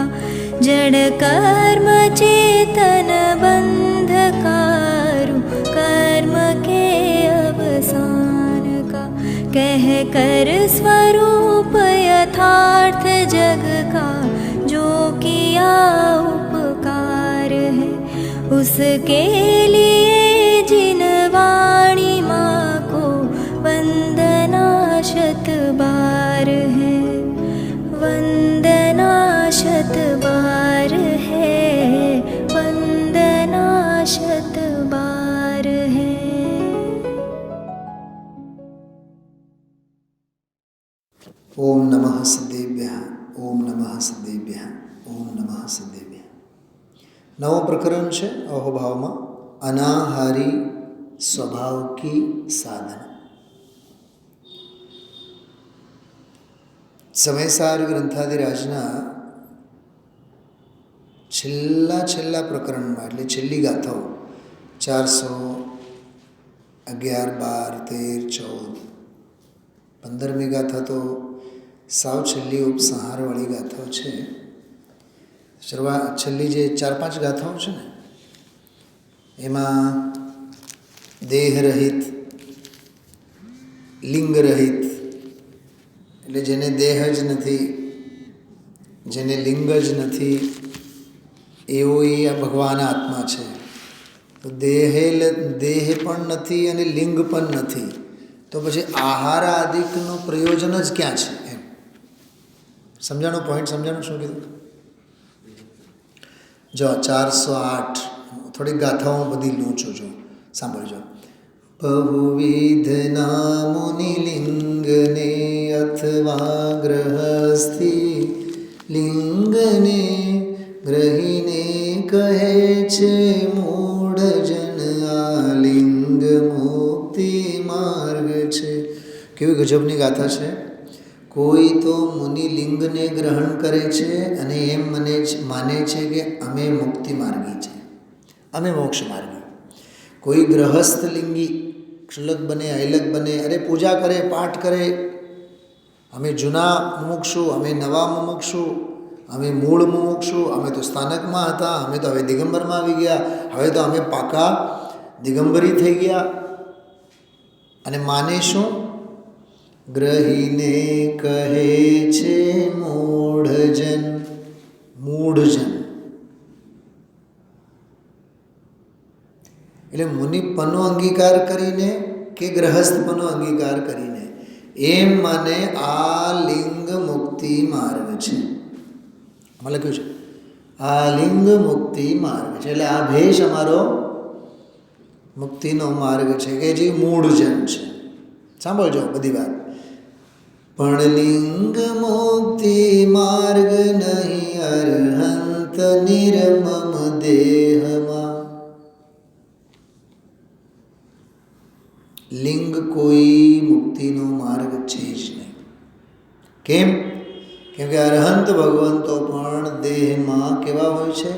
का जड़ कर्म चेतन बंधकारु कर्म के अवसान का कह कर स्वरूप यथार्थ जग का जो किया उपकार है उसके लिए जिन वाणी माँ को वंदना शत बार है वंदना शत बार है वंदना शत बार है। ओम नमः सिद्धेभ्यः ओम नमः सिद्धेभ्यः ओम नमः सिद्धेभ्यः। नवो प्रकरण है अहोभाव में अनाहारी स्वभाव की साधना। समयसार ग्रंथादिराजना छेल्ला प्रकरण में एटले छेल्ली गाथाओ 411, 12, 13, 14, 15મી गाथा तो साव छेल्ली उपसंहारवाળી गाथाओ है। छेल्ली जे 4-5 गाथाओ है ने एमां देह रहित लिंग रहित એટલે જેને દેહ જ નથી જેને લિંગ જ નથી એવો એ આ ભગવાન આત્મા છે। તો દેહ પણ નથી અને લિંગ પણ નથી તો પછી આહાર આદિકનું પ્રયોજન જ ક્યાં છે એમ સમજાણો પોઈન્ટ સમજાણો શું કીધું જો 408 થોડી ગાથાઓ બધી લઉં છું જો સાંભળજો। बहुविध नामुनि लिंगने अथवा गृहस्थी लिंगने ग्रहीने कहे छे मूढ़ जन आ लिंग मुक्ति मार्ग छे। केवी गजबनी गाथा छे। कोई तो मुनि लिंग ने ग्रहण करे छे अने एम माने छे कि अमे मुक्ति मार्गी छे अमे मोक्ष मार्गी। कोई गृहस्थ लिंगी क्षुलक बने ऐलक बने अरे पूजा करे पाठ करे अमे जूना मुमुक्षु अमे नवा मुमुक्षु अमे मूळ मुमुक्षु अमे तो स्थानक में हता अमे तो हवे दिगंबर में आवी गया हवे तो अमे पाका दिगंबरी थई गया अने माने शुं ग्रहीने कहे छे मूढ़जन मूढ़जन એટલે મુનિપનો અંગીકાર કરીને કે ગ્રહસ્થપનો અંગીકાર કરીને એમ માને આ લિંગ મુક્તિ માર્ગ છે આમાં લખ્યું છે આ લિંગ મુક્તિ માર્ગ છે એટલે આ ભેષ અમારો મુક્તિનો માર્ગ છે કે જે મૂળજન છે। સાંભળજો બધી વાત પણ લિંગ મુક્તિ માર્ગ નહીં અરહંત નિર્મમ દેહમાં। लिंग कोई मुक्ति नो मार्ग छे ज नहीं। केम क्योंकि अरहंत भगवंतो पण देह में केवा होय छे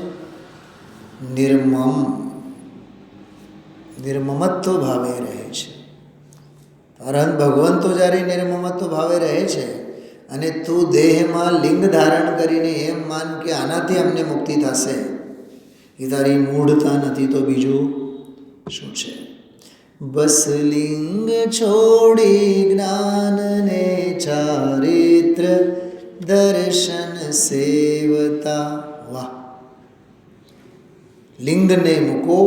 निर्मम निर्ममत्व भावे रहे छे। अरहंत भगवंतो ज्यारे निर्ममत्व भावे रहे छे अने तू देह में लिंग धारण करीने एम मान के आनाथी अमने मुक्ति थशे ए तारी मूढ़ता नहीं तो बीजू शुं छे। बस लिंग छोड़ी ज्ञान ने चारित्र दर्शन सेवता। वाह लिंग ने मुको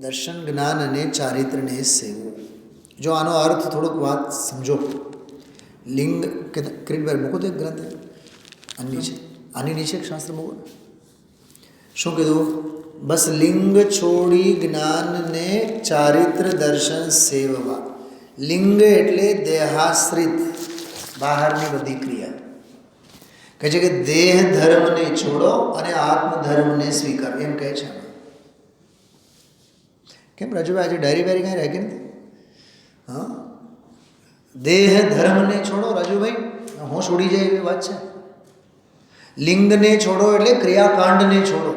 दर्शन ज्ञान ने चारित्र ने सेवो। जो आनो अर्थ थोड़ोक बात समझो। लिंग किरीटभाई मुको तो एक ग्रंथ आनी नीचे शास्त्र मुको शू कीधुं बस लिंग छोड़ी ज्ञान ने चारित्र दर्शन सेववा। लिंग एटले देहाश्रित बहारनी बधी क्रिया कहे छे कि देह धर्म ने छोड़ो अने आत्म धर्म ने स्वीकारो एम कहे छे। केम राजूभाई आज डायरी बायरी कहीं राखी नहीं? हाँ देह धर्म ने छोड़ो राजूभाई होश उड़ी जाए एवी बात छे। लिंग ने छोड़ो एटले क्रियाकांड ने छोड़ो।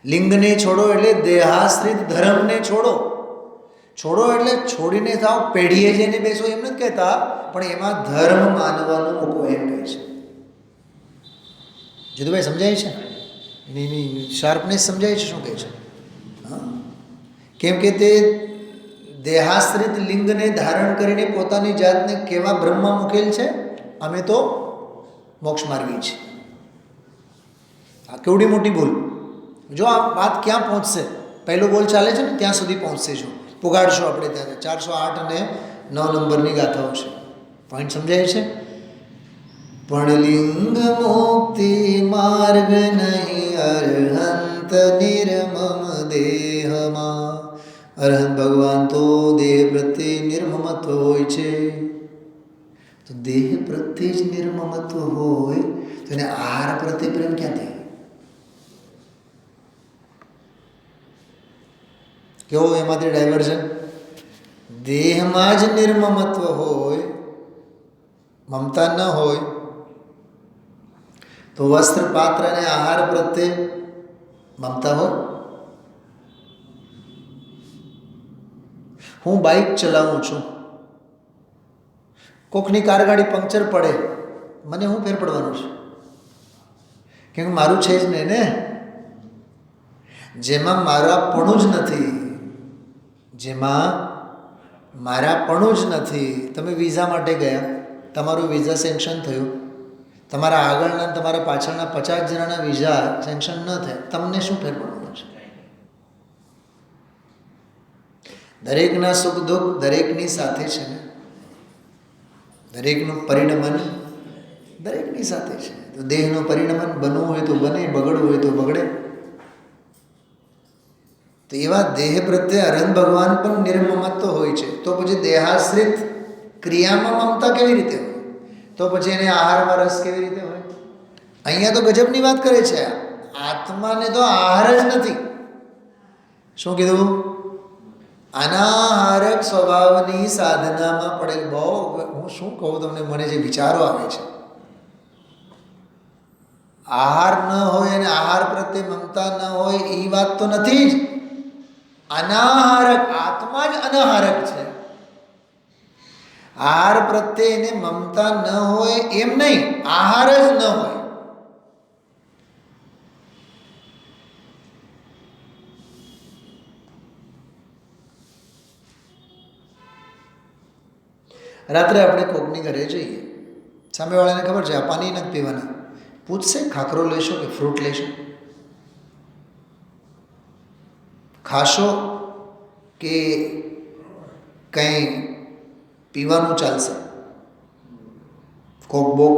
लिंग ने छोड़ो एटले देहाश्रित धर्म ने छोड़ो। छोड़ो एटले छोड़ीने थाव पेढ़ीए जईने बेसो एम नथी कहेता पण एमां धर्म मानवानुं मूको एम कहे छे। જીતુભાઈ સમજાય છે? એની શાર્પનેસ સમજાય છે શું કહે છે? હા, કેમ કે તે દેહાશ્રિત લિંગને ધારણ કરીને પોતાની જાતને કેવા બ્રહ્મમાં મૂકેલ છે? અમે તો મોક્ષ માર્ગી છે. આ કેવડી મોટી ભૂલ! જો આ વાત ક્યાં પહોંચશે? પહેલો બોલ ચાલે છે ને ત્યાં સુધી પહોંચશે. જો પુગાડશો આપણે ત્યારે 408 અને 9 નંબરની ગાથાઓ છે. પોઈન્ટ સમજાય છે? પણ લિંગ મુક્તિ માર્ગ નહીં અરહંત નિર્મમ દેહમાં. અરહંત ભગવાન તો દેહ પ્રત્યે નિર્મમત્વ હોય છે. તો દેહ પ્રત્યે જ નિર્મમત્વ હોય તો એને આહાર પ્રત્યે પ્રેમ ક્યાંથી? કેવો એમાંથી ડાયવર્ઝન? દેહમાં જ નિર્મમત્વ હોય, મમતા ન હોય, તો વસ્ત્ર પાત્ર અને આહાર પ્રત્યે મમતા હોય. હું બાઇક ચલાવું છું, કોકની કાર ગાડી પંક્ચર પડે, મને શું ફેર પડવાનું છે? કેમ કે મારું છે જ નહીં ને. જેમાં મારાપણું જ નથી, જેમાં મારાપણું જ નથી. તમે વિઝા માટે ગયા, તમારું વિઝા સેન્કશન થયું, તમારા આગળના તમારા પાછળના 50 જણાના વિઝા સેન્કશન ન થાય, તમને શું ફેર પડવાનું છે? દરેકના સુખ દુઃખ દરેકની સાથે છે ને. દરેકનું પરિણમન દરેકની સાથે છે. તો દેહનું પરિણમન બનવું હોય તો બને, બગડવું હોય તો બગડે. તો એવા દેહ પ્રત્યે અરહંત ભગવાન પણ નિર્મમત્વ હોય છે. તો પછી દેહાશ્રિત ક્રિયામાં મમતા કેવી રીતે હોય? તો પછી એને આહારમાં રસ કેવી રીતે હોય? અહીંયા તો ગજબની વાત કરે છે. આત્માને તો આહાર જ નથી. શું કીધું? અનાહારક સ્વભાવની સાધનામાં પડેલ. બહુ હું શું કહું તમને, મને જે વિચારો આવે છે. આહાર ન હોય અને આહાર પ્રત્યે મમતા ન હોય એ વાત તો નથી જ. અનાહારક, આત્મા જ અનાહારક છે. આહાર પ્રત્યે એને મમતા ન હોય એમ નહીં, આહાર જ ન હોય. રાત્રે આપણે કોકની ઘરે જઈએ, સામેવાળાને ખબર છે આ પાણી નથી પીવાના, પૂછશે ખાખરો લેશો કે ફ્રૂટ લેશો, ખાશો કે કંઈ પીવાનું ચાલશે, કોક બોક?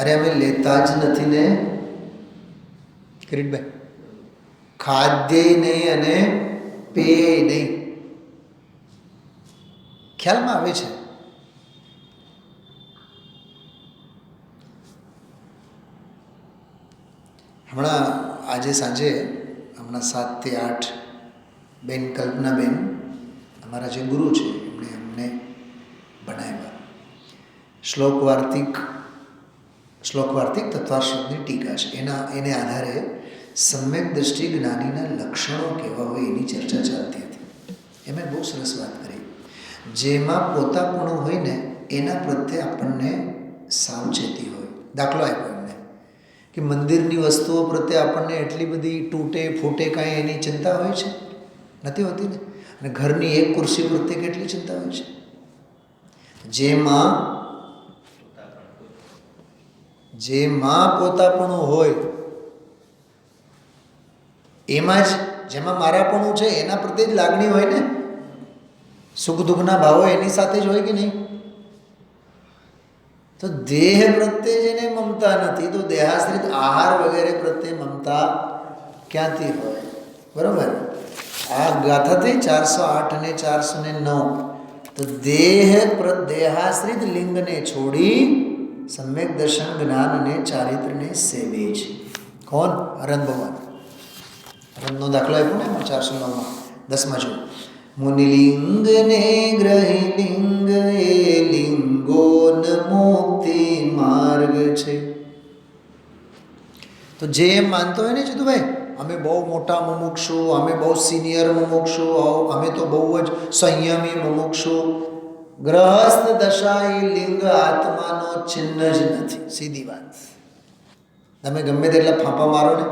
અરે અમે લેતા જ નથી ને કિરીટભાઈ. ખાદ્ય નહીં અને પેય નહીં. ખ્યાલમાં આવે છે? હમણાં આજે સાંજે હમણાં 7 થી 8 બેન કલ્પનાબેન અમારા જે ગુરુ છે એમણે અમને ભણાવ્યા શ્લોકવાર્તિક તત્વાર્થની ટીકા છે. એને આધારે સમ્યક દ્રષ્ટિ જ્ઞાનીના લક્ષણો કેવા હોય એની ચર્ચા ચાલતી હતી. એમણે બહુ સરસ વાત કરી. જેમાં પોતાપણું હોય ને એના પ્રત્યે આપણને સાવચેતી હોય. દાખલો આપ્યો એમને કે મંદિરની વસ્તુઓ પ્રત્યે આપણને એટલી બધી તૂટે ફૂટે કાંઈ એની ચિંતા હોય છે? નથી હોતી ને. અને ઘરની એક ખુરશી પ્રત્યે કેટલી ચિંતા હોય છે? જેમાં પોતાપણું હોય એમાં જ, જેમાં મારાપણું છે એના પ્રત્યે જ લાગણી હોય ને. સુખ દુઃખના ભાવો એની સાથે જ હોય કે નહીં? તો દેહ પ્રત્યે જેને મમતા નથી તો દેહાશ્રિત આહાર વગેરે પ્રત્યે મમતા ક્યાંથી હોય? બરોબર. આ ગાથાથી 408 અને 409. તો દેહાશ્રિત લિંગને છોડી સમ્યક દર્શન જ્ઞાન અને ચારિત્રને સેવે છે. કોણ? અરહંત ભગવાન. અરહંતનો દાખલો આપ્યો ને 409માં 10માં જો. મુનિલિંગને ગ્રહી લિંગ એ લિંગોન મુક્તિ માર્ગ છે. તો જે એમ માનતો હોય ને જીતુભાઈ, અમે બહુ મોટા મુમુક્ષુ, અમે બહુ સિનિયર મુમુક્ષુ, અમે તો બહુ જ સંયમી મુમુક્ષુ, ગ્રહસ્થ દશા એ લિંગ આત્માનો ચિહ્ન જ નથી. સીધી વાત. તમે ગમે તેટલા ફાંફા મારો ને,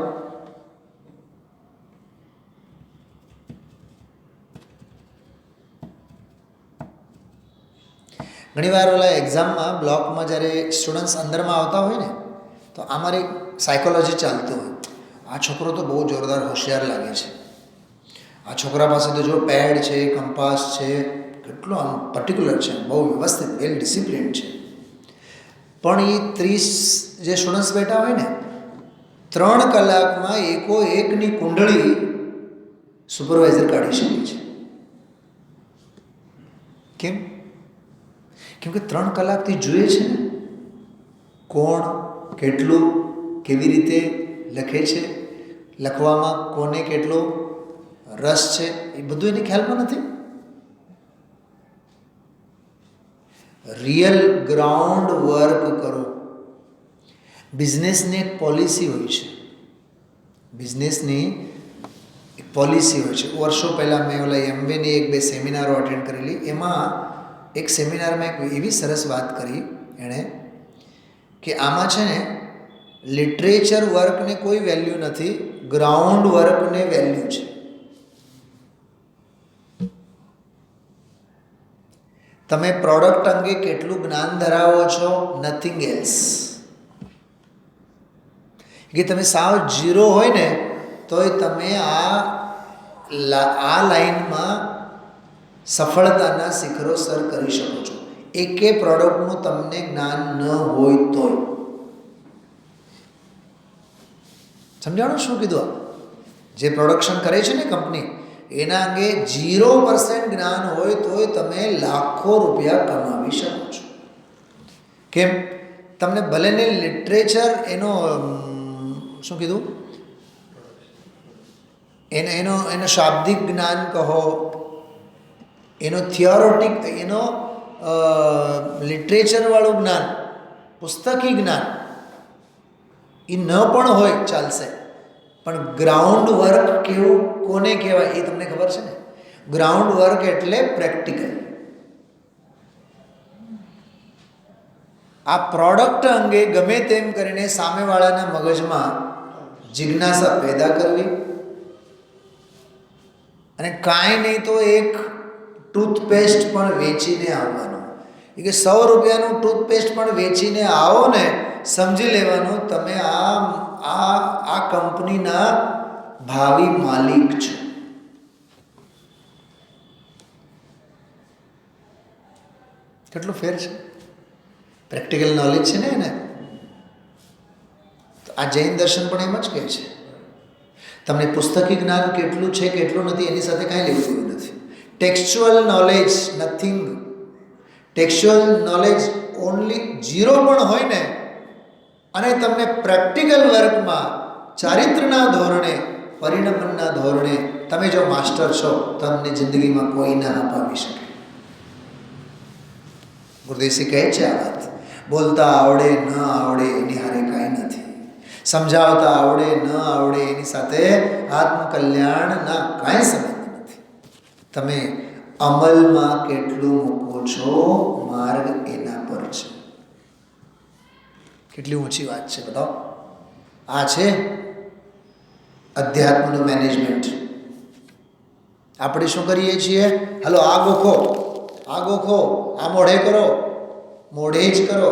ઘણીવાર ઓલા એક્ઝામમાં બ્લોકમાં જ્યારે સ્ટુડન્ટ્સ અંદરમાં આવતા હોય ને, તો અમારે સાયકોલોજી ચાલતું હોય, આ છોકરો તો બહુ જોરદાર હોશિયાર લાગે છે, આ છોકરા પાસે તો જો પેડ છે, કંપાસ છે, કેટલો આમ પર્ટિક્યુલર છે, બહુ વ્યવસ્થિત, વેલ ડિસિપ્લિન છે. પણ એ 30 જે સ્ટુડન્ટ્સ બેઠા હોય ને, 3 કલાકમાં એકો એકની કુંડળી સુપરવાઇઝર કાઢી શકે છે. કેમ? કેમ કે 3 કલાકથી જોઈએ છે ને કોણ કેટલું કેવી રીતે લખે છે, લખવામાં કોને કેટલો રસ છે, એ બધું એને ખ્યાલમાં નથી. રિયલ ગ્રાઉન્ડ વર્ક કરો. બિઝનેસની એક પોલિસી હોય છે, બિઝનેસની એક પોલિસી હોય છે. વર્ષો પહેલાં મેં ઓલા એમવેની 1-2 સેમિનારો અટેન્ડ કરેલી. એમાં એક સેમિનારમાં એક એવી સરસ વાત કરી એણે કે આમાં છે ને લિટરેચર વર્કને કોઈ વેલ્યુ નથી, ગ્રાઉન્ડ વર્કને વેલ્યુ છે. તમે પ્રોડક્ટ અંગે કેટલું જ્ઞાન ધરાવો છો, નથિંગ એલ્સ. કે તમે સાવ ઝીરો હોય ને તોય તમે આ લાઈનમાં સફળતાના શિખરો સર કરી શકો છો. એકે પ્રોડક્ટનું તમને જ્ઞાન ન હોય તોય. સમજાણું શું કીધું? જે પ્રોડક્શન કરે છે ને કંપની, એના અંગે 0% જ્ઞાન હોય તોય તમે લાખો રૂપિયા કમાવી શકો છો. કેમ? તમને ભલે ને લિટરેચર એનો શું કીધું, એનો શાબ્દિક જ્ઞાન કહો, એનો થિયોરેટિક, એનો લિટરેચરવાળું જ્ઞાન, પુસ્તકી જ્ઞાન એ ન પણ હોય ચાલશે, પણ ગ્રાઉન્ડ વર્ક કેવું કોને કહેવાય એ તમને ખબર છે ને? ગ્રાઉન્ડ વર્ક એટલે પ્રેક્ટિકલ. આ પ્રોડક્ટ અંગે ગમે તેમ કરીને સામેવાળાના મગજમાં જિજ્ઞાસા પેદા કરવી, અને કાંઈ નહીં તો એક ટૂથપેસ્ટ પણ વેચીને આવવાનું. એ કે 100 રૂપિયાનું ટૂથપેસ્ટ પણ વેચીને આવો ને, સમજી લેવાનું તમે આ કંપનીના ભાવિ માલિક છો. કેટલું ફેર છે? પ્રેક્ટિકલ નોલેજ છે ને એને. આ જૈન દર્શન પણ એમ જ કહે છે, તમને પુસ્તકી જ્ઞાન કેટલું છે કેટલું નથી એની સાથે કાંઈ લેવું દેવું નથી. Textual knowledge nothing. Textual knowledge only 0 પણ હોય ને, અને તમને પ્રેક્ટિકલ વર્કમાં ચારિત્રના ધોરણે, પરિણમનના ધોરણે તમે જો માસ્ટર છો, તમને જિંદગીમાં કોઈ ના અપાવી શકે. ગુરુદેવજી કહે છે આ વાત. બોલતા આવડે ન આવડે એની હારે કાંઈ નથી, સમજાવતા આવડે ન આવડે એની સાથે આત્મકલ્યાણના કાંઈ સંબંધ નથી. તમે અમલમાં કેટલું મૂકો છો, માર્ગ એના પર છે. કેટલી ઊંચી વાત છે બતાવો. આ છે અધ્યાત્મનું મેનેજમેન્ટ. આપણે શું કરીએ છીએ? હલો આ ગોખો, આ ગોખો, આ મોઢે કરો, મોઢે જ કરો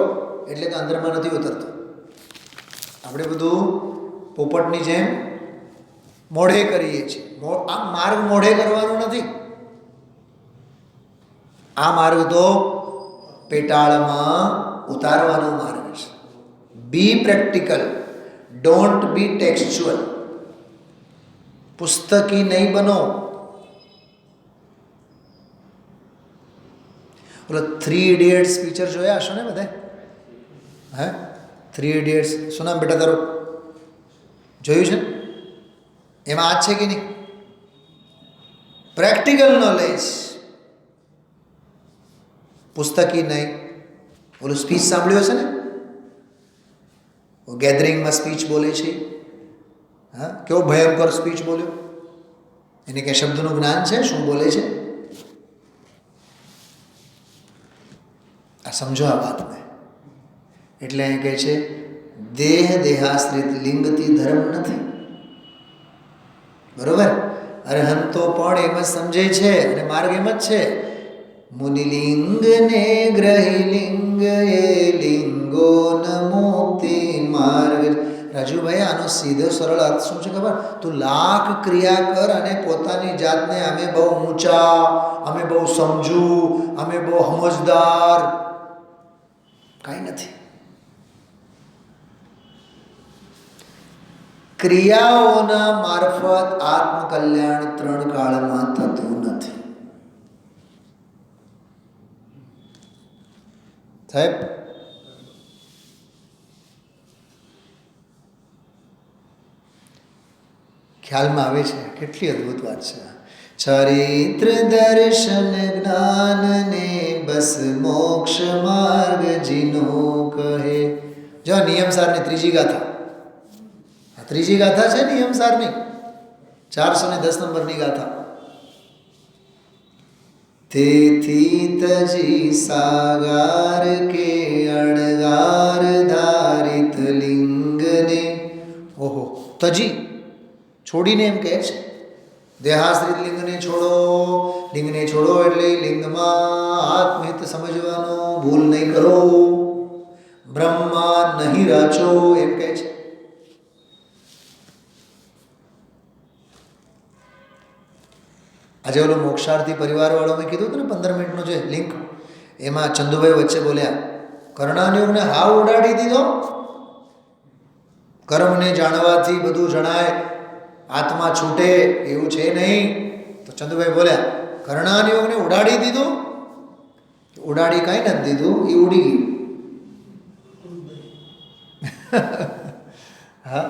એટલે કે અંદરમાં નથી ઉતરતો. આપણે બધું પોપટની જેમ મોઢે કરીએ છીએ. આ માર્ગ મોઢે કરવાનો નથી. આ માર્ગ તો પેટાળમાં ઉતારવાનો માર્ગ છે. Be practical, don't be textual. પુસ્તકી નહીં બનો. બોલો 3 Idiots પિક્ચર જોયા હશો ને બધા? હે 3 Idiots. શું નામ બેટા તારું? જોયું છે? એમાં આ છે કે નહીં? પ્રેક્ટિકલ નોલેજ, પુસ્તકી નહીં. બોલો સ્પીચ સાંભળ્યો છે ને? ગેધરિંગમાં સ્પીચ બોલે છે. હા, કેવો ભયંકર સ્પીચ બોલ્યો. એને કે શબ્દનું જ્ઞાન છે? શું બોલે છે? આ સમજો આ વાતને. એટલે અહીં કહે છે દેહ દેહાશ્રિત લિંગથી ધર્મ નથી. બરોબર? અરહંતો પણ એમ જ સમજે છે અને માર્ગ એમ જ છે. મુનિલિંગ ને ગ્રહી લિંગ એ લિંગો ન મુક્તિ માર્ગ. રાજુભાઈ, આનો સીધો સરળ અર્થ શું છે ખબર? તું લાખ ક્રિયા કર અને પોતાની જાતને અમે બહુ ઊંચા, અમે બહુ સમજુ, અમે બહુ સમજદાર, કાંઈ નથી. ક્રિયાઓના મારફત આત્મકલ્યાણ 3 કાળમાં થતું નથી. સાહેબ, ખ્યાલમાં આવે છે? કેટલી અદ્ભુત વાત છે. ચરિત્ર દર્શન જ્ઞાન ને બસ મોક્ષ માર્ગ જીનો કહે. જો નિયમસારની ત્રીજી ગાથા, આ ત્રીજી ગાથા છે નિયમસારની, 410 નંબરની ગાથા. તેથી તજી સાગાર કે અણગાર ધારિત લિંગને. ઓહો, તજી છોડીને એમ કહે છે. દેહાશ્રિત લિંગને છોડો. લિંગને છોડો એટલે લિંગમાં આત્મહિત સમજવાનો, ભૂલ નહીં કરો, બ્રહ્મા નહીં રાચો, એમ કહે છે. આજે ઓલો મોક્ષાર્થી પરિવારવાળો મેં કીધું હતું ને 15 મિનિટનો જે લિંક, એમાં ચંદુભાઈ વચ્ચે બોલ્યા કર્ણાનિયોગને હાવ ઉડાડી દીધો. કર્મને જાણવાથી બધું જણાય, આત્મા છૂટે એવું છે નહીં. તો ચંદુભાઈ બોલ્યા કર્ણાનિયોગને ઉડાડી દીધું. ઉડાડી કાંઈ નથી દીધું, એ ઉડી ગયું. હા,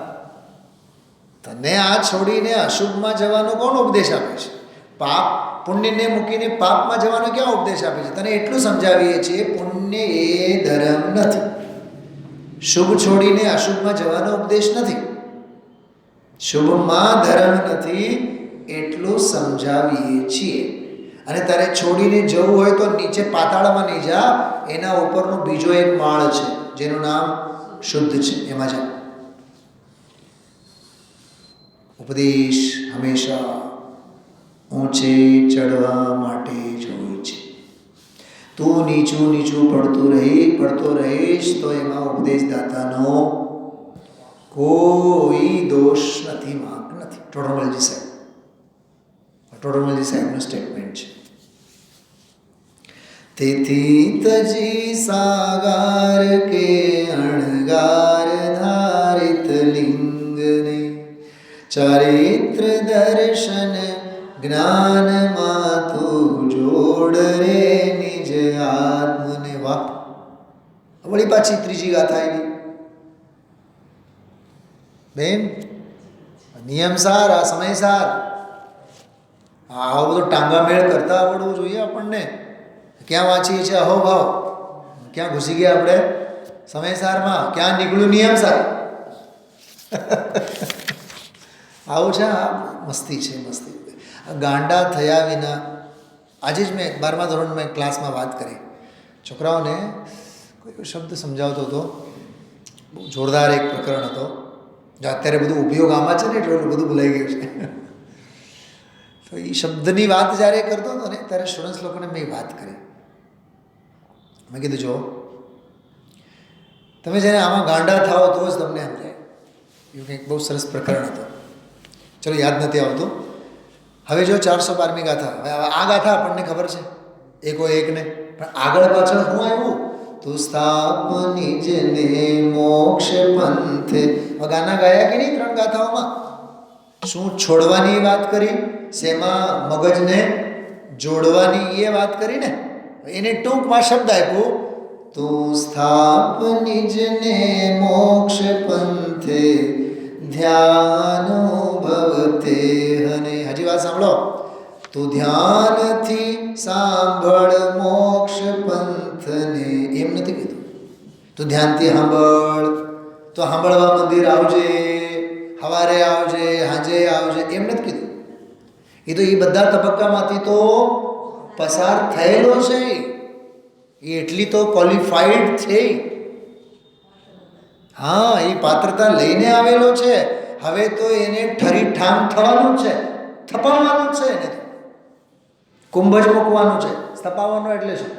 તને આ છોડીને અશુભમાં જવાનો કોણ ઉપદેશ આપે છે? પાપ પુણ્યને મૂકીને પાપમાં જવાનો ક્યાં ઉપદેશ આપે છે? તને એટલું સમજાવીએ છીએ પુણ્ય એ ધર્મ નથી. શુભ છોડીને અશુભમાં જવાનો ઉપદેશ નથી. શુભમાં ધર્મ નથી એટલું સમજાવીએ છીએ. અને તારે છોડીને જવું હોય તો નીચે પાતાળમાં નહીં જા, એના ઉપરનો બીજો એક માળ છે જેનું નામ શુદ્ધ છે, એમાં જા. ઉપદેશ હંમેશા ઊંચે ચડવા માટે જ હોય છે. તું નીચું નીચું પડતો રહીશ તો એમાં ઉપદેશદાતાનો કોઈ દોષ નથી, વાંક નથી. ટોડરમલજી સાહેબનું સ્ટેટમેન્ટ છે. તેથી તજી સાગાર કે અણગાર ધારિત લિંગને ચરિત્ર દર્શન જ્ઞાનમાં તું જોડ રે નિજ આત્મને. વાહ! વળી પાછી ત્રીજી ગાથા આવી બેન. નિયમસાર, આ સમયસાર, આવો બધો ટાંગા મેળ કરતા આવડવું જોઈએ આપણને. ક્યાં વાંચીએ છીએ અહોભાવ, ક્યાં ઘૂસી ગયા આપણે સમયસારમાં, ક્યાં નીકળ્યું નિયમસાર. આવું છે. આ મસ્તી છે, મસ્તી. ગાંડા થયા વિના, આજે જ મેં 12મા ધોરણમાં ક્લાસમાં વાત કરી, છોકરાઓને કોઈ શબ્દ સમજાવતો હતો, બહુ જોરદાર એક પ્રકરણ હતો. જો અત્યારે બધું ઉપયોગ આમાં છે ને એટલે બધું ભૂલાઈ ગયું છે. તો એ શબ્દની વાત જ્યારે કરતો હતો ને ત્યારે સ્ટુડન્ટ્સ લોકોને મેં વાત કરી. મેં કીધું જો તમે જ્યારે આમાં ગાંડા થાઓ તો જ તમને સમજાય. એવું કંઈક બહુ સરસ પ્રકરણ હતો. ચલો યાદ નથી આવતું. હવે જો 412મી ગાથા, હવે આ ગાથા આપણને ખબર છે એકો એકને, પણ આગળ પાછળ શું આવ્યું? તું સ્થાપ નિજને મોક્ષ પંથે. ગાના ગાયા કે નહીં 3 ગાથાઓમાં? શું છોડવાની વાત કરી, શેમાં મગજને જોડવાની એ વાત કરી ને, એને ટૂંકમાં શબ્દ આપ્યો તું સ્થાપ નિજને મોક્ષ પંથે ધ્યાનો ભવતે હને. હજી વાત સાંભળો. તું ધ્યાનથી સાંભળ મોક્ષ પંથને, એમ નથી કીધું. તું ધ્યાનથી સાંભળ, તો સાંભળવા મંદિર આવજે, સવારે આવજે, સાંજે આવજે, એમ નથી કીધું. એ તો એ બધા તબક્કામાંથી તો પસાર થયેલો છે. એ એટલી તો ક્વોલિફાઈડ છે. હા, એ પાત્રતા લઈને આવેલો છે. હવે તો એને ઠરી ઠામ થવાનું છે, થપાવવાનું છે. એને તો કુંભ જ મૂકવાનું છે. સ્થપાવવાનું એટલે શું?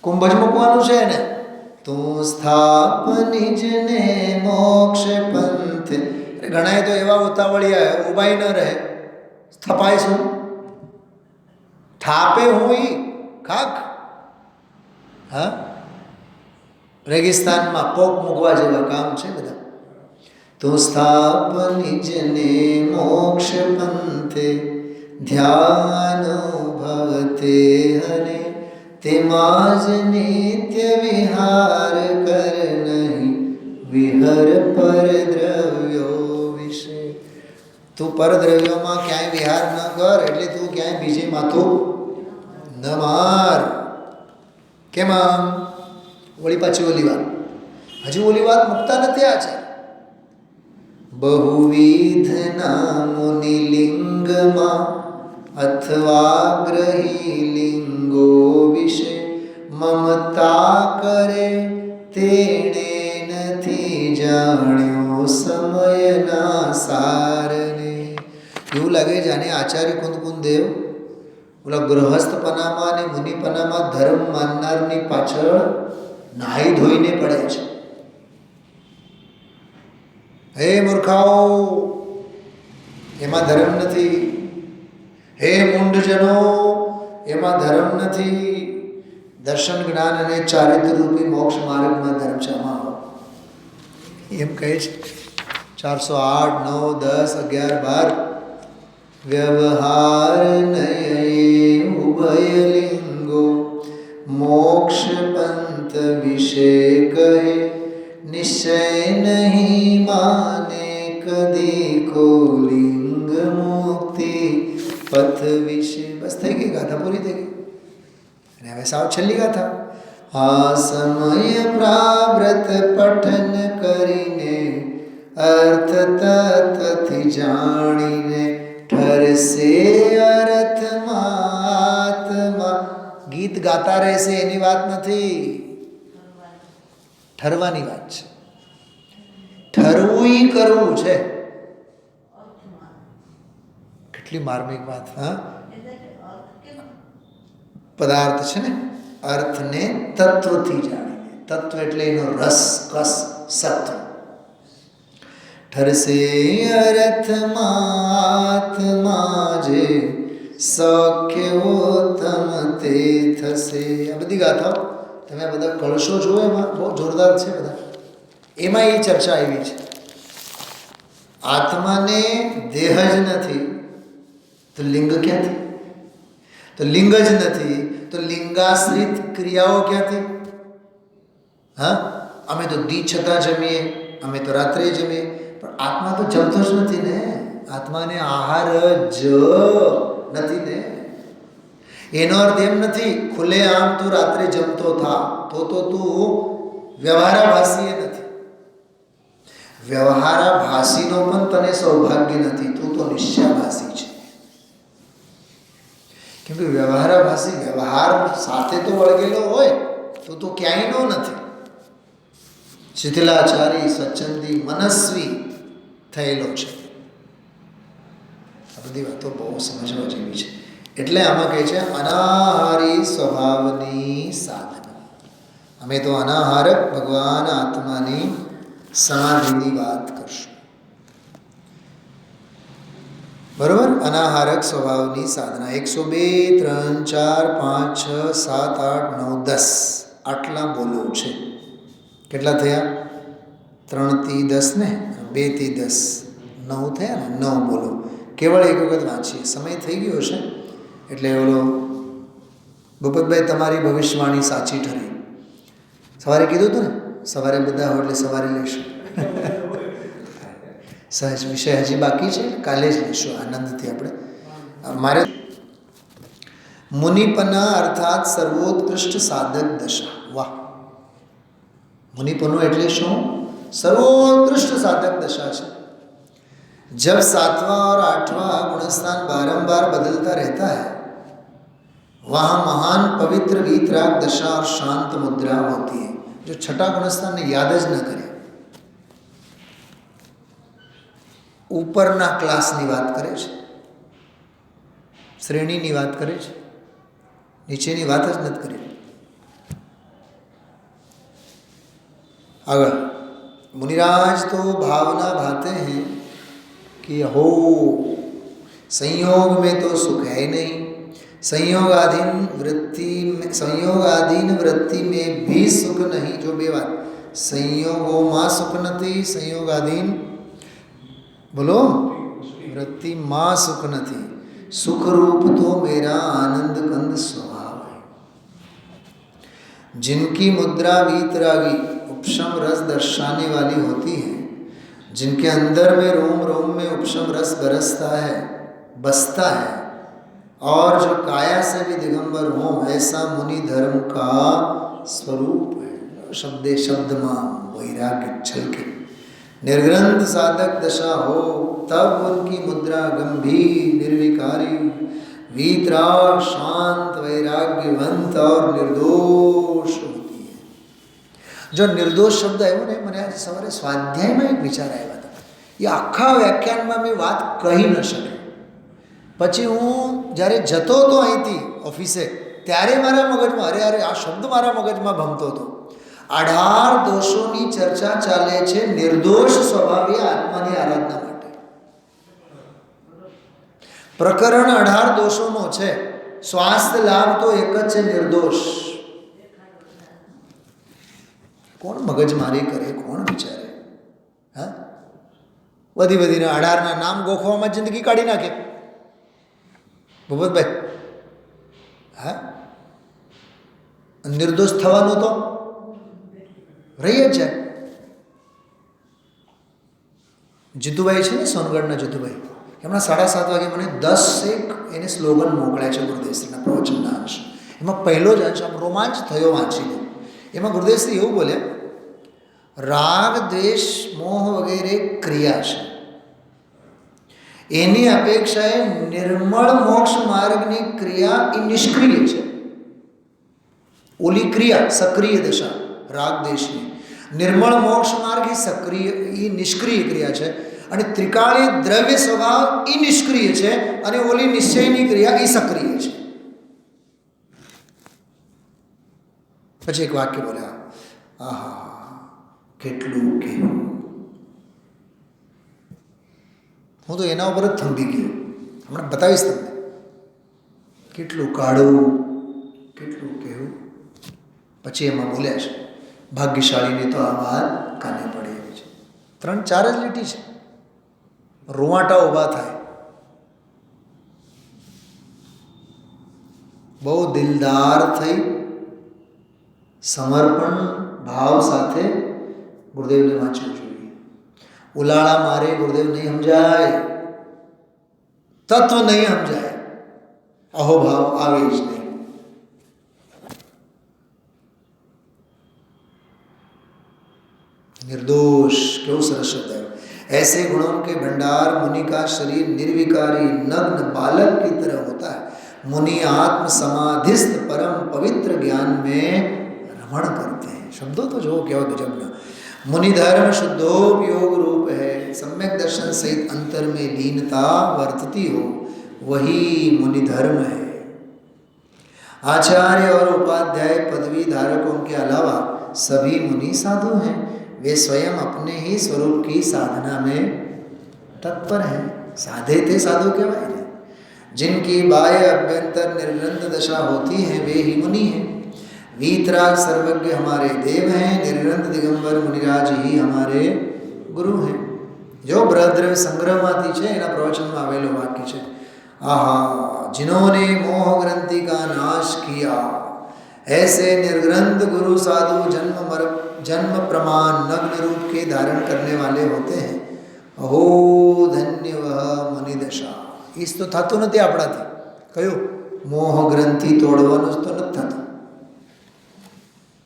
કુંભ જ મૂકવાનું છે એને. તું સ્થાપ નિજને મોક્ષ પંથે. ઘણા તો એવા ઉતાવળિયા ઉભાઈ ન રહે. સ્થપાય શું? થાપે હું ઈ ખાક. હા, રેગિસ્તાનમાં પોક મૂકવા જેવા કામ છે બધા. તો સ્થાપ નિજને મોક્ષ પંથે ધ્યાન ભવતે હરે તેમાં જ નિત્ય વિહાર કર નહીં વિહર પર દ્રવ્યો વિશે. તું પરદ્રવ્યોમાં ક્યાંય વિહાર ન કર, એટલે તું ક્યાંય બીજે માથું ન માર. કેમ આમ? વળી પાછી ઓલી વાત, હજુ ઓલી વાત મુકતા નથી. આ છે બહુવિધ નામોની લિંગમાં અથવા ગ્રહી લિંગો વિશે મમતા કરે તેણે નથી જાણ્યો સમયના સારને. એવું લાગે જાણે આચાર્ય કુંદકુંદ દેવ ઓલા ગૃહસ્થપનામાં અને મુનિપનામાં ધર્મ માનનારની પાછળ નાહી ધોઈને પડે છે. હે મૂર્ખાઓ, એમાં ધર્મ નથી. હે મૂંઢજનો, એમાં ધર્મ નથી. દર્શન, જ્ઞાન અને ચારિત્ર રૂપી મોક્ષ માર્ગમાં ધર્મ છે. આમાં એમ કહે છે 408, 9, 10, 11, 12 વ્યવહાર નયે ઉભય લિંગો મોક્ષ પંથ વિશે કહે નિશ્ચય નહીં માને કદી કો લિંગ મુક્તિ પથ વિશે. બસ થઈ ગઈ ગાથા, પૂરી થઈ ગઈ. અને હવે સાવ છેલ્લી ગાથા. આ સમય પ્રાવ્રત પઠન કરીને અર્થ તત્વથી જાણીને ઠરશે અર્થમાં આત્મા. ગીત ગાતા રહેશે એની વાત નથી, ઠરવાની વાત છે. ઠરવું કરવું છે. કેટલી માર્મિક વાત. હા, પદાર્થ છે ને, અર્થને તત્વથી જાણીને. તત્વ એટલે એનો રસ, કસ, સત્વ. ઠરશે અર્થમાં જે સૌખ્યોત્તમ તે થશે. આ બધી ગાથાઓ તમે બધા કળશો જુઓ, એમાં બહુ જોરદાર છે બધા. એમાં એ ચર્ચા આવી છે. આત્માને દેહ જ નથી તો લિંગ ક્યાંથી? તો લિંગ જ નથી તો લિંગાશ્રિત ક્રિયાઓ ક્યાંથી? હા, અમે તો દી છતાં જમીએ, અમે તો રાત્રે જમીએ, પણ આત્મા તો જમતો જ નથી ને. આત્માને આહાર જ નથી ને. એનો અર્થ એમ નથી ખુલ્લે આમ તું રાત્રે જમતો થા તો તું વ્યવહારાભાસી નથી. વ્યવહારાભાસીનો પણ તને સૌભાગ્ય નથી. તું તો નિશ્ચયાભાસી છે. કેમ કે વ્યવહારાભાસી વ્યવહાર સાથે તો વળગેલો હોય તો ક્યાંયનો નથી. શિથિલાચારી, સ્વચ્છંદી, મનસ્વી થયેલો છે. આ બધી વાતો બહુ સમજવા જેવી છે. એટલે આમાં કહે છે અનાહારી સ્વભાવની સાધના. અમે તો અનાહારક ભગવાન આત્માની સમાધિની વાત કરશું. બરોબર? અનાહારક સ્વભાવની સાધના. 102, 3, 4, 5, 6, 7, 8, 9, 10 આટલા બોલો છે. કેટલા થયા? 3 થી 10 ને 2 થી 10, 9 થયા ને. 9 બોલો. કેવળ એક વખત વાંચીએ. સમય થઈ ગયો છે એટલે ઓલો ભૂપતભાઈ તમારી ભવિષ્યવાણી સાચી ઠરી. સવારે કીધું હતું ને, સવારે બધા હોય એટલે સવારે લઈશું. સહજ વિષય હજી બાકી છે, કાલે જ લઈશું આનંદથી આપણે. મારે મુનિપના અર્થાત સર્વોત્કૃષ્ટ સાધક દશા. વાહ! मुनिपनो એટલે શું? सर्वोत्कृष्ट साधक दशा है. जब 7वां और 8वां गुणस्थान बारंबार बदलता रहता है, वहाँ महान पवित्र वीतराग दशा और शांत मुद्रा होती है। जो छठा गुणस्थान ने याद ज न करे, ઉપરના ક્લાસની વાત કરે છે, શ્રેણીની વાત કરે છે, નીચેની વાત જ નથી કરી. આગળ मुनिराज तो भावना भाते हैं कि हो संयोग में तो सुख है नहीं, संयोगाधीन वृत्ति में भी सुख नहीं. जो बे बात, संयोगों में सुख नहीं, संयोगाधीन बोलो वृत्ति माँ सुख नहीं. सुख रूप तो मेरा आनंद कंद स्वभाव है. जिनकी मुद्रा वीतरागी उपशम रस दर्शाने वाली होती है, जिनके अंदर में रोम रोम में उपशम रस बसता है और जो काया से भी दिगंबर हो, ऐसा मुनि धर्म का स्वरूप है. शब्दे शब्द मां वैराग्य छलके. निर्ग्रंथ साधक दशा हो तब उनकी मुद्रा गंभीर निर्विकारी वीतराग शांत वैराग्यवंत और निर्दोष होती है. जो निर्दोष शब्द आयो ने મને આજે સવારે સ્વાધ્યાયમાં એક વિચાર આવ્યા હતા. એ આખા વ્યાખ્યાનમાં મેં વાત કહી ન શક્યો. પછી હું જ્યારે જતો હતો અહીંથી ઓફિસે ત્યારે મારા મગજમાં અરે અરે આ શબ્દ મારા મગજમાં ભમતો હતો. 18 દોષોની ચર્ચા ચાલે છે નિર્દોષ સ્વભાવે આત્માની આરાધના માટે. પ્રકરણ 18 દોષોનો છે. સ્વાસ્થ્ય લાભ તો એક જ છે, નિર્દોષ. કોણ મગજમારી કરે, કોણ વિચારે? હા, વધીને 18ના નામ ગોખવામાં જિંદગી કાઢી નાખે ભૂપતભાઈ. હા, નિર્દોષ થવાનું તો રહી જ જાય. જીતુભાઈ છે ને, સોનગઢના જીતુભાઈ, એમના 7:30 વાગે મને 10 એક એને સ્લોગન મોકલ્યા છે ગુરુદેવશ્રીના પ્રવચનના અંશ. એમાં પહેલો જ અંશ આમ રોમાંચ થયો વાંચીને. એમાં ગુરુદેવશ્રી એવું બોલ્યા, રાગ દ્વેષ મોહ વગેરે ક્રિયા છે, એની અપેક્ષાએ નિર્મળ મોક્ષ માર્ગની ક્રિયા એ નિષ્ક્રિય છે. ઓલી ક્રિયા સક્રિય દશા રાગ દેશની, નિર્મળ મોક્ષ માર્ગ એ સક્રિય એ નિષ્ક્રિય ક્રિયા છે. અને ત્રિકાળી દ્રવ્ય સ્વભાવ એ નિષ્ક્રિય છે અને ઓલી નિશ્ચયની ક્રિયા એ સક્રિય છે. પછી એક વાક્ય બોલ્યા, આહા કેટલું કહેવું. હું તો એના ઉપર જ થંભી ગયો. હમણાં બતાવીશ તમને. કેટલું કાઢવું, કેટલું કહેવું. પછી એમાં બોલ્યા છે, ભાગ્યશાળીને તો આ વાત કાને પડે એવી છે. 3-4 જ લીટી છે, રૂવાટા ઊભા થાય. બહુ દિલદાર થઈ સમર્પણ ભાવ સાથે ગુરુદેવને વાંચવું જોઈએ. ઉલાળા મારે ગુરુદેવ નહીં સમજાય, તત્વ નહીં સમજાય, અહોભાવ આવે જ નહીં. निर्दोष क्यों सरस शब्द है. ऐसे गुणों के भंडार मुनि का शरीर निर्विकारी नग्न बालक की तरह होता है. मुनि आत्म समाधिस्थ परम पवित्र ज्ञान में रमण करते हैं. शब्दों तो जो क्या गजब ना. मुनि धर्म शुद्धोपयोग रूप है. सम्यक दर्शन सहित अंतर में लीनता वर्तती हो, वही मुनि धर्म है. आचार्य और उपाध्याय पदवी धारकों के अलावा सभी मुनि साधु हैं. वे स्वयं अपने ही स्वरूप की साधना में तत्पर हैं. साधे थे साधु कहवाय ने. जिनकी बाह्य अभ्यंतर निर्ग्रंथ दशा होती है वे ही मुनि हैं. वीतराग सर्वज्ञ हमारे देव हैं. निर्ग्रंथ दिगंबर मुनिराज ही हमारे गुरु हैं. जो बृहद्रव्य संग्रहમાંથી છે એના પ્રવચનમાં આવેલું વાક્ય છે, आहा जिन्होंने मोह ग्रंथि का नाश किया, ऐसे निर्ग्रंथ गुरु साधु जन्म प्रमाण नग्न रूप के धारण करने वाले होते हैं. अहो धन्य वह मुनि दशा. ઈસ તો થતું નથી આપણાથી. કયું મોહ ગ્રંથિ તોડવાનું જ તો નથી થતું.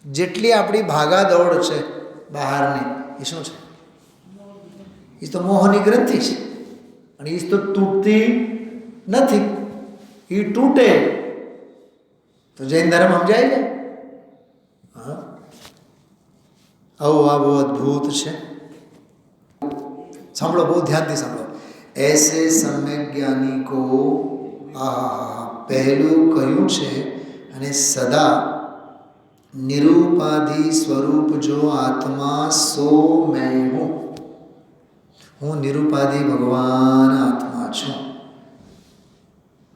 જેટલી આપણી ભાગા દોડ છે બહારની, એ શું છે? એ તો મોહની ગ્રંથિ છે. અને એ તો તૂટતી નથી. એ તૂટે તો જૈન ધર્મ સમજાય છે? હા, આવું આ બહુ અદ્ભુત છે. સાંભળો, બહુ ધ્યાનથી સાંભળો. એસે સમ્યક જ્ઞાની કો, પહેલું કહ્યું છે, અને સદા નિરૂપાધિ સ્વરૂપ જો આત્મા સો મેં હું નિરૂપાધિ ભગવાન આત્મા છું.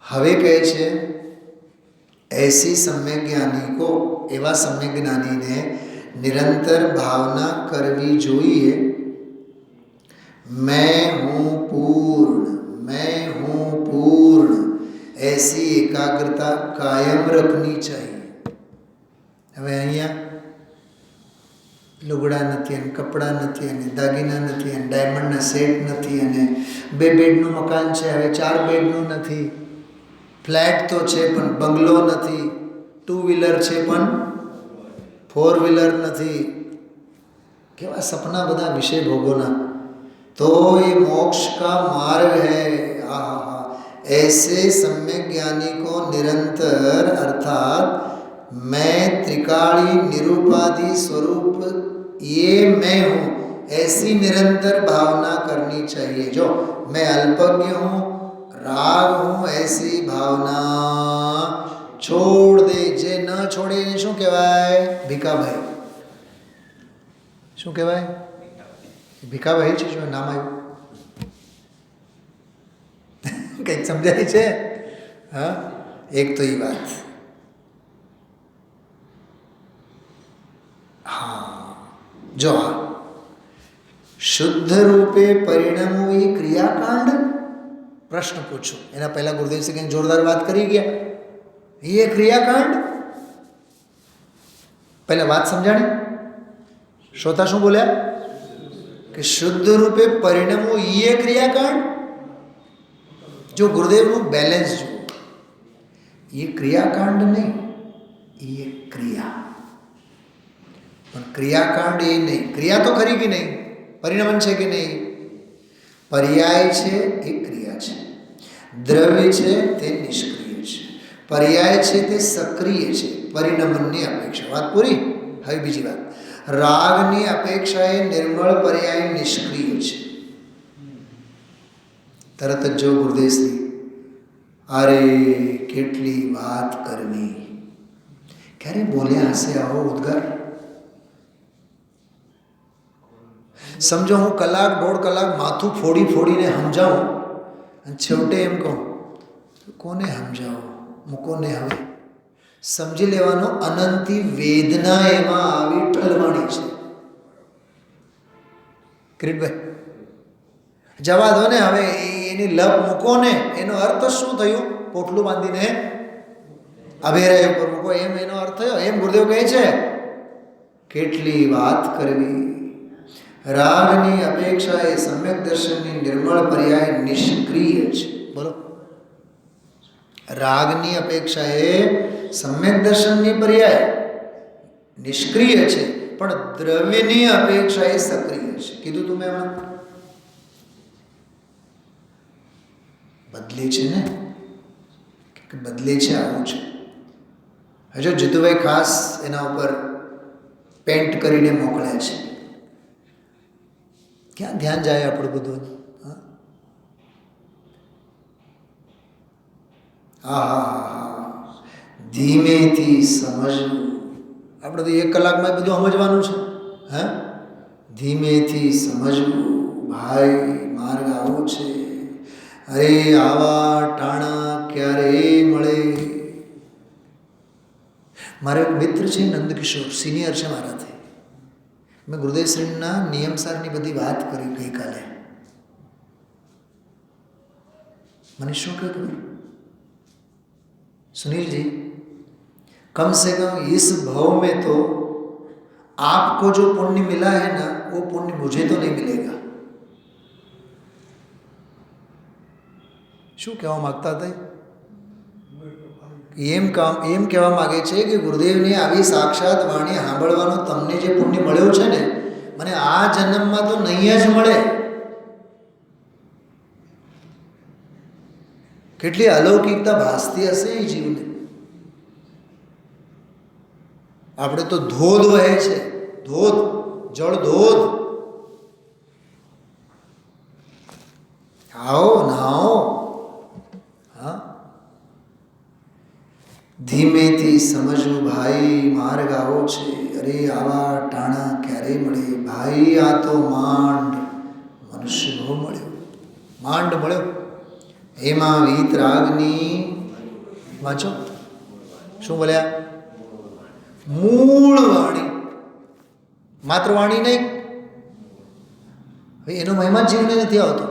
હવે કહે છે એસી સમ્યક જ્ઞાની કો, એવા સમ્યક જ્ઞાનીને નિરંતર ભાવના કરવી જોઈએ. मैं हूँ पूर्ण, ऐसी एकाग्रता कायम रखनी चाहिए. હવે અહીંયા લુગડા નથી, અને કપડાં નથી, અને દાગીના નથી, અને ડાયમંડના સેટ નથી, અને 2 બેડનું મકાન છે, હવે 4 બેડનું નથી. ફ્લેટ તો છે પણ બંગલો નથી. 2 વ્હીલર છે પણ 4 વ્હીલર નથી. કેવા સપના બધા વિષય ભોગોના. तो ये मोक्ष का मार्ग है. ऐसे सम्यक ज्ञानी को निरंतर अर्थात मैं त्रिकाली निरूपाधि स्वरूप ये मैं हूँ, ऐसी निरंतर भावना करनी चाहिए. जो मैं अल्पज्ञ हूँ, राग हूँ, ऐसी भावना छोड़ दे. जे न छोड़े એને શું કહેવાય? ભીખાભાઈ. શું કહેવાય? ભીખાભાઈ છે, શું નામ આવ્યું? કંઈક સમજાય છે? હા, એક તો એ વાત. હા, જો શુદ્ધ રૂપે પરિણમવું એ ક્રિયાકાંડ. પ્રશ્ન પૂછો, એના પહેલા ગુરુદેવસિંહ કંઈક જોરદાર વાત કરી ગયા. એ ક્રિયાકાંડ. પહેલા વાત સમજાણી. શ્રોતા શું બોલ્યા? કે શુદ્ધ રૂપે પરિણમવું એ ક્રિયાકાંડ. જો ગુરુદેવનું બેલેન્સ જુઓ, એ ક્રિયાકાંડ નહીં, એ ક્રિયા. પણ ક્રિયાકાંડ એ નહીં. ક્રિયા તો ખરી કે નહીં? પરિણમન છે કે નહીં? પર્યાય છે એ ક્રિયા છે. દ્રવ્ય છે તે નિષ્ક્રિય છે. પર્યાય છે તે સક્રિય છે પરિણમનની અપેક્ષા. વાત પૂરી. હવે બીજી વાત. રાગની અપેક્ષાએ નિર્મળ પર્યાય નિષ્ક્રિય છે. તરત જ જો ગુરુદેવશ્રી, અરે કેટલી વાત કરવી. ક્યારે બોલ્યા હશે આવો ઉદ્ગાર? સમજો હું 1-1.5 કલાક માથું ફોડીને સમજાવું, અને છેવટે એમ કહું, કોને સમજાવું, મૂકોને. હવે સમજી લેવાનો, અનંતી વેદના એમાં આવી ઠલવાણી છે. કિરીટભાઈ જવા દો ને, હવે એની લપ મૂકો ને. એનો અર્થ શું થયું? પોટલું બાંધીને અભેરાય ઉપર મૂકો, એમ એનો અર્થ થયો. એમ ગુરુદેવ કહે છે, કેટલી વાત કરવી. રાગની અપેક્ષા એ સમ્યક દર્શનની નિર્મળ પર્યાય નિષ્ક્રિય છે. બોલો, રાગની અપેક્ષા એ સમ્યક દર્શનની પર્યાય નિષ્ક્રિય છે, પણ દ્રવ્યની અપેક્ષા એ સક્રિય છે. કીધું તું મેં હમણાં. બદલે છે ને, બદલે છે. આવું છે. હજુ જીતુભાઈ ખાસ એના ઉપર પેન્ટ કરીને મોકલ્યા છે. ક્યાં ધ્યાન જાય આપણું બધું? ધીમેથી સમજવું. આપણે તો 1 કલાકમાં બધું સમજવાનું છે. હા, ધીમેથી સમજવું. ભાઈ માર્ગ આવો છે. અરે આવા ટાણા ક્યારે મળે. મારો એક મિત્ર છે નંદકિશોર, સિનિયર છે મારાથી. મેં ગુરુદેવશ્રીના નિયમસારની બધી વાત કરી ગઈકાલે. મને શું કહ્યું ખબર? सुनील जी, कम से कम इस भाव में तो आपको जो पुण्य मिला है ना, वो पुण्य मुझे तो नहीं मिलेगा. શું કહેવા માગતા હતા? એમ કહેવા માગે છે કે ગુરુદેવની આવી સાક્ષાત વાણી સાંભળવાનો તમને જે પુણ્ય મળ્યો છે ને, મને આ જન્મમાં તો નહીં જ મળે. કેટલી અલૌકિકતા ભાસતી હશે એ જીવને. આપણે તો ધોધ વહે છે, ધોધ, જળ ધોધ. આવો નાઓ. હા, ધીમેથી સમજવું ભાઈ, માર્ગ આવો છે. અરે આવા ટાણા ક્યારે મળે ભાઈ? આ તો માંડ મનુષ્ય બહુ મળ્યો, માંડ મળ્યો. એમાં વીતરાગની વાંચો શું બોલ્યા? મૂળ વાણી, માત્ર વાણી નહીં. હવે એનો મહિમા જીવને નથી આવતો.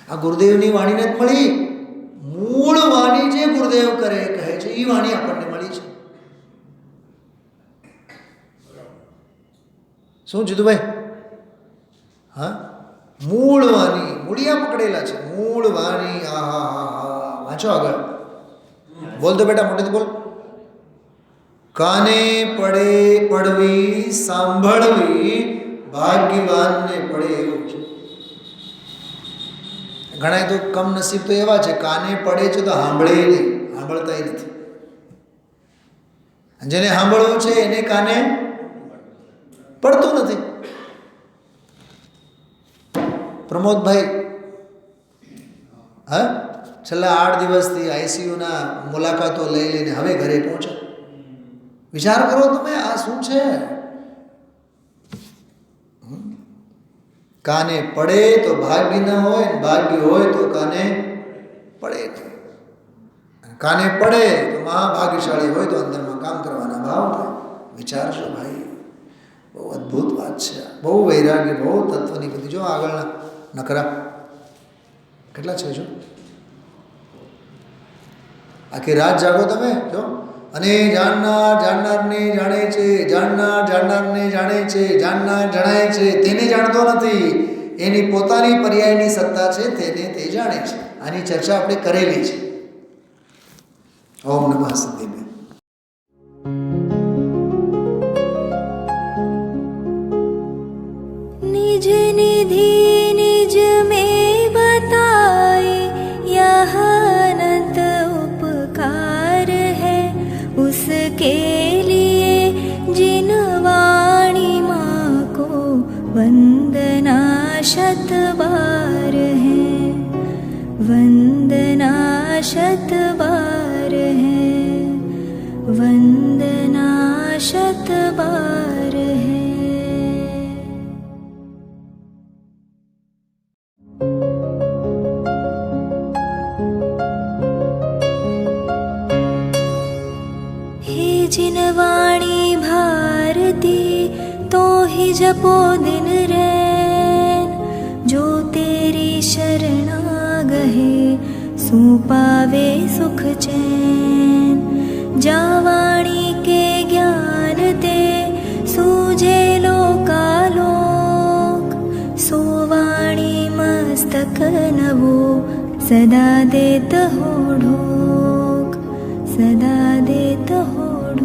આ ગુરુદેવની વાણીને જ મળી. મૂળ વાણી જે ગુરુદેવ કરે કહે છે એ વાણી આપણને મળી છે. શું જીતુભાઈ? હા, મૂળ વાણી, મૂળિયા પકડેલા છે. મૂળ વાણી. આહા હા હા, વાંચો આગળ. બોલ તો બેટા, મોટેથી બોલ. કાને પડે પડવી, સાંભળવી ભાગ્યવાનને પડે એવું છે. ઘણા તો કમ નસીબ તો એવા છે, કાને પડે છે તો સાંભળે નહીં, સાંભળતા નથી. જેને સાંભળવું છે એને કાને પડતું નથી. પ્રમોદભાઈ હા, છેલ્લા 8 દિવસથી આઈસીયુના મુલાકાતો લઈ લઈને હવે ઘરે પહોંચ્યા. વિચાર કરો તમે, આ શું છે? કાને પડે તો ભાગ્ય ન હોય, ભાગ્ય હોય તો કાને પડે. કાને પડે તો મહાભાગ્યશાળી હોય તો અંદરમાં કામ કરવાના ભાવ થાય. વિચારશો ભાઈ, બહુ અદ્ભુત વાત છે. બહુ વૈરાગ્ય, બહુ તત્વની બધી. જો આગળના નકરા કેટલા છે જો. આખી રાત જાગો તમે જો. અને જાણનાર જાણનારને જાણે છે, જાણનાર જાણનારને જાણે છે, જાણનાર જણાય છે, તેને જાણતો નથી. એની પોતાની પર્યાયની સત્તા છે, તેને તે જાણે છે. આની ચર્ચા આપણે કરેલી છે. ઓમ નમઃ સિદ્ધિભ્ય. निज निधि निज में बताए, यह अनंत उपकार है उसके लिए जिन वाणी माँ को वंदना शत बार है, वंदना शत बार है, वंदना शत बार है. जिन वाणी भारती तो ही जपो दिन रैन, जो तेरी शरणा गहे सो पावे सुख चैन. जा वाणी के ज्ञान ते सूझे लोकालोक, सो वाणी मस्तक नवो सदा देत हो ढोक, सदा देत हो ढोक.